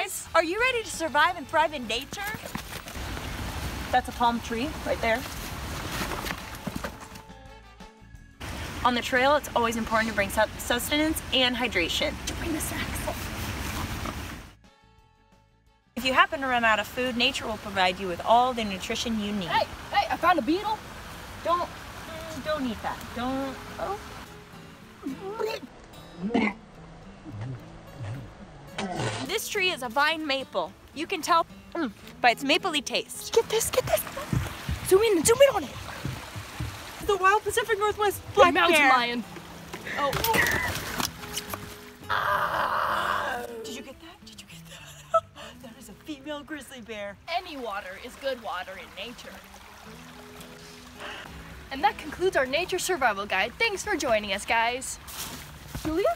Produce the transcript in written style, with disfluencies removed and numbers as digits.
guys. Are you ready to survive and thrive in nature? That's a palm tree right there. On the trail, it's always important to bring sustenance and hydration. Bring the snacks. If you happen to run out of food, nature will provide you with all the nutrition you need. Hey, I found a beetle. Don't eat that. Don't. Oh. This tree is a vine maple. You can tell by its mapley taste. Get this. Zoom in on it. The wild Pacific Northwest black mountain bear. lion. Oh. Did you get that? That is a female grizzly bear. Any water is good water in nature. And that concludes our nature survival guide. Thanks for joining us, guys. Julia?